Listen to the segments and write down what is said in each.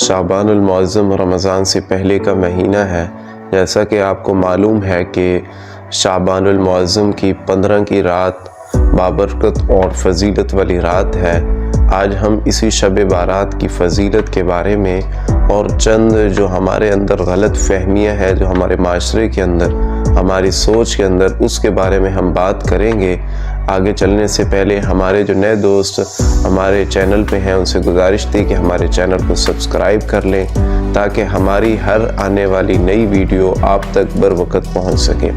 شعبان المعظم رمضان سے پہلے کا مہینہ ہے۔ جیسا کہ آپ کو معلوم ہے کہ شعبان المعظم کی 15 کی رات بابرکت اور فضیلت والی رات ہے۔ آج ہم اسی شب بارات کی فضیلت کے بارے میں اور چند جو ہمارے اندر غلط فہمیاں ہیں، جو ہمارے معاشرے کے اندر، ہماری سوچ کے اندر، اس کے بارے میں ہم بات کریں گے۔ آگے چلنے سے پہلے ہمارے جو نئے دوست ہمارے چینل پہ ہیں، ان سے گزارش تھی کہ ہمارے چینل کو سبسکرائب کر لیں تاکہ ہماری ہر آنے والی نئی ویڈیو آپ تک بر وقت پہنچ سکے۔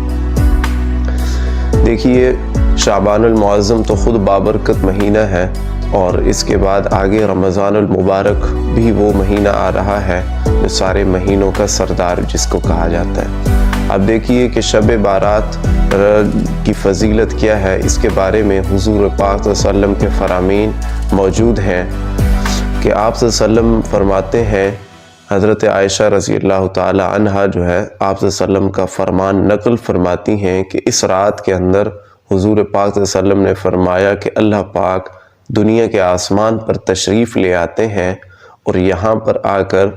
دیکھیے، شعبان المعظم تو خود بابرکت مہینہ ہے، اور اس کے بعد آگے رمضان المبارک بھی وہ مہینہ آ رہا ہے جو سارے مہینوں کا سردار جس کو کہا جاتا ہے۔ اب دیکھیے کہ شب بارات کی فضیلت کیا ہے، اس کے بارے میں حضور پاک صلی اللہ علیہ وسلم کے فرامین موجود ہیں کہ آپ صلی اللہ علیہ وسلم فرماتے ہیں، حضرت عائشہ رضی اللہ تعالی عنہا جو ہے آپ صلی اللہ علیہ وسلم کا فرمان نقل فرماتی ہیں کہ اس رات کے اندر حضور پاک صلی اللہ علیہ وسلم نے فرمایا کہ اللہ پاک دنیا کے آسمان پر تشریف لے آتے ہیں، اور یہاں پر آ کر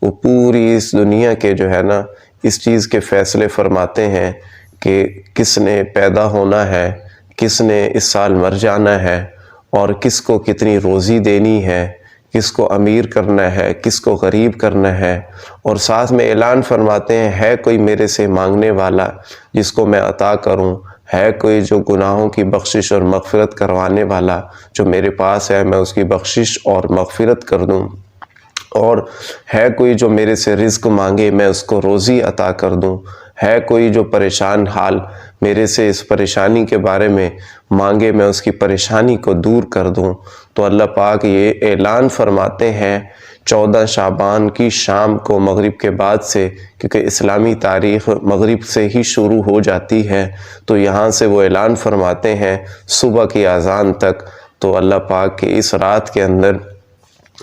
وہ پوری اس دنیا کے جو ہے نا اس چیز کے فیصلے فرماتے ہیں کہ کس نے پیدا ہونا ہے، کس نے اس سال مر جانا ہے، اور کس کو کتنی روزی دینی ہے، کس کو امیر کرنا ہے، کس کو غریب کرنا ہے، اور ساتھ میں اعلان فرماتے ہیں ہے کوئی میرے سے مانگنے والا جس کو میں عطا کروں، ہے کوئی جو گناہوں کی بخشش اور مغفرت کروانے والا جو میرے پاس ہے، میں اس کی بخشش اور مغفرت کر دوں، اور ہے کوئی جو میرے سے رزق مانگے میں اس کو روزی عطا کر دوں، ہے کوئی جو پریشان حال میرے سے اس پریشانی کے بارے میں مانگے میں اس کی پریشانی کو دور کر دوں۔ تو اللہ پاک یہ اعلان فرماتے ہیں 14 شعبان کی شام کو مغرب کے بعد سے، کیونکہ اسلامی تاریخ مغرب سے ہی شروع ہو جاتی ہے، تو یہاں سے وہ اعلان فرماتے ہیں صبح کی اذان تک۔ تو اللہ پاک کے اس رات کے اندر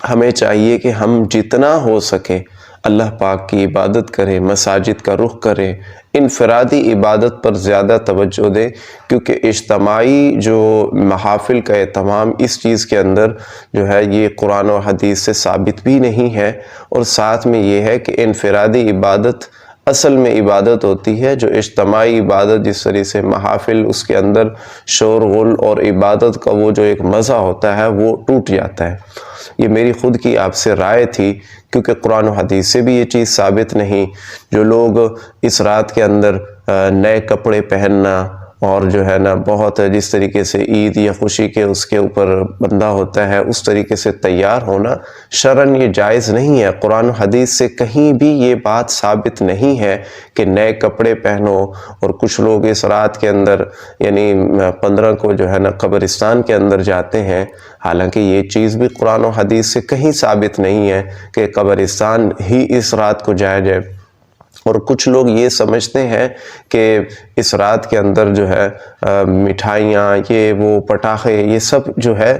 ہمیں چاہیے کہ ہم جتنا ہو سکے اللہ پاک کی عبادت کریں، مساجد کا رخ کریں، انفرادی عبادت پر زیادہ توجہ دیں، کیونکہ اجتماعی جو محافل کا اہتمام اس چیز کے اندر جو ہے یہ قرآن و حدیث سے ثابت بھی نہیں ہے، اور ساتھ میں یہ ہے کہ انفرادی عبادت اصل میں عبادت ہوتی ہے، جو اجتماعی عبادت جس طرح سے محافل اس کے اندر شور غل اور عبادت کا وہ جو ایک مزہ ہوتا ہے وہ ٹوٹ جاتا ہے۔ یہ میری خود کی آپ سے رائے تھی، کیونکہ قرآن و حدیث سے بھی یہ چیز ثابت نہیں۔ جو لوگ اس رات کے اندر نئے کپڑے پہننا اور جو ہے نا بہت جس طریقے سے عید یا خوشی کے اس کے اوپر بندہ ہوتا ہے اس طریقے سے تیار ہونا شرعاً یہ جائز نہیں ہے۔ قرآن و حدیث سے کہیں بھی یہ بات ثابت نہیں ہے کہ نئے کپڑے پہنو، اور کچھ لوگ اس رات کے اندر یعنی 15 کو جو ہے نا قبرستان کے اندر جاتے ہیں، حالانکہ یہ چیز بھی قرآن و حدیث سے کہیں ثابت نہیں ہے کہ قبرستان ہی اس رات کو جایا جائے۔ اور کچھ لوگ یہ سمجھتے ہیں کہ اس رات کے اندر جو ہے مٹھائیاں، یہ وہ پٹاخے، یہ سب جو ہے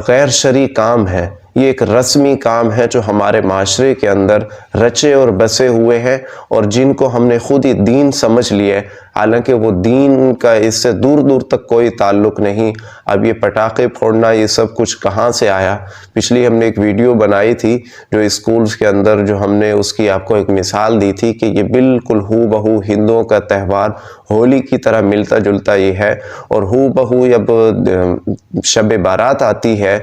غیر شرعی کام ہے، یہ ایک رسمی کام ہے جو ہمارے معاشرے کے اندر رچے اور بسے ہوئے ہیں، اور جن کو ہم نے خود ہی دین سمجھ لیا ہے، حالانکہ وہ دین کا اس سے دور دور تک کوئی تعلق نہیں۔ اب یہ پٹاخے پھوڑنا یہ سب کچھ کہاں سے آیا؟ پچھلی ہم نے ایک ویڈیو بنائی تھی جو اسکولز کے اندر جو ہم نے اس کی آپ کو ایک مثال دی تھی کہ یہ بالکل ہو بہو ہندوؤں کا تہوار ہولی کی طرح ملتا جلتا یہ ہے، اور ہو بہو جب شب بارات آتی ہے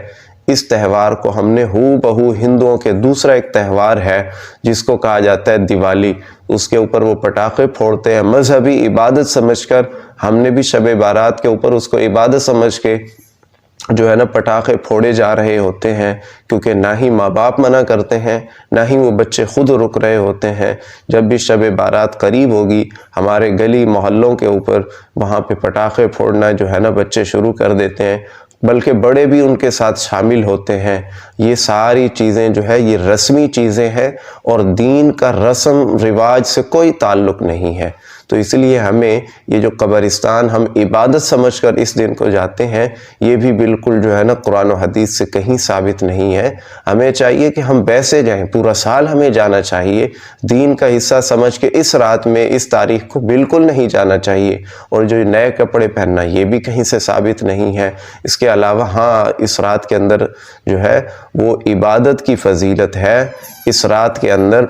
اس تہوار کو ہم نے ہو بہو ہندوؤں کے دوسرا ایک تہوار ہے جس کو کہا جاتا ہے دیوالی، اس کے اوپر وہ پٹاخے پھوڑتے ہیں مذہبی عبادت سمجھ کر۔ ہم نے بھی شب بارات کے اوپر اس کو عبادت سمجھ کے جو ہے نا پٹاخے پھوڑے جا رہے ہوتے ہیں، کیونکہ نہ ہی ماں باپ منع کرتے ہیں، نہ ہی وہ بچے خود رک رہے ہوتے ہیں۔ جب بھی شب بارات قریب ہوگی ہمارے گلی محلوں کے اوپر وہاں پہ پٹاخے پھوڑنا جو ہے نا بچے شروع کر دیتے ہیں، بلکہ بڑے بھی ان کے ساتھ شامل ہوتے ہیں۔ یہ ساری چیزیں جو ہے یہ رسمی چیزیں ہیں، اور دین کا رسم رواج سے کوئی تعلق نہیں ہے۔ تو اس لیے ہمیں یہ جو قبرستان ہم عبادت سمجھ کر اس دن کو جاتے ہیں، یہ بھی بالکل جو ہے نا قرآن و حدیث سے کہیں ثابت نہیں ہے۔ ہمیں چاہیے کہ ہم ویسے جائیں، پورا سال ہمیں جانا چاہیے، دین کا حصہ سمجھ کے اس رات میں اس تاریخ کو بالکل نہیں جانا چاہیے۔ اور جو نئے کپڑے پہننا یہ بھی کہیں سے ثابت نہیں ہے۔ اس کے علاوہ ہاں اس رات کے اندر جو ہے وہ عبادت کی فضیلت ہے، اس رات کے اندر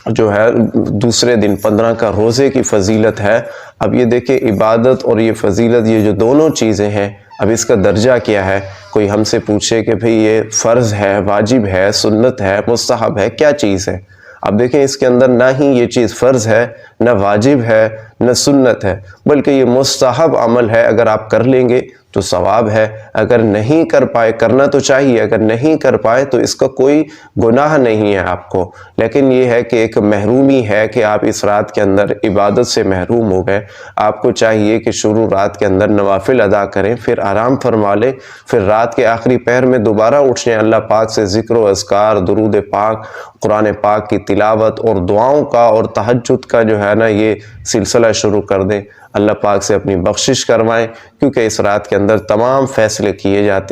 جو ہے دوسرے دن 15 کا روزے کی فضیلت ہے۔ اب یہ دیکھیں عبادت اور یہ فضیلت، یہ جو دونوں چیزیں ہیں، اب اس کا درجہ کیا ہے؟ کوئی ہم سے پوچھے کہ بھئی یہ فرض ہے، واجب ہے، سنت ہے، مستحب ہے، کیا چیز ہے؟ اب دیکھیں اس کے اندر نہ ہی یہ چیز فرض ہے، نہ واجب ہے، نہ سنت ہے، بلکہ یہ مستحب عمل ہے۔ اگر آپ کر لیں گے تو ثواب ہے، اگر نہیں کر پائے، کرنا تو چاہیے، اگر نہیں کر پائے تو اس کا کوئی گناہ نہیں ہے آپ کو، لیکن یہ ہے کہ ایک محرومی ہے کہ آپ اس رات کے اندر عبادت سے محروم ہو گئے۔ آپ کو چاہیے کہ شروع رات کے اندر نوافل ادا کریں، پھر آرام فرما لیں، پھر رات کے آخری پہر میں دوبارہ اٹھ جائیں، اللہ پاک سے ذکر و اذکار، درود پاک، قرآن پاک کی تلاوت اور دعاؤں کا اور تہجد کا جو ہے نا یہ سلسلہ شروع کر دیں۔ اللہ پاک سے اپنی بخشش کروائیں، کیونکہ اس رات کے اندر تمام فیصلے کیے جاتے ہیں۔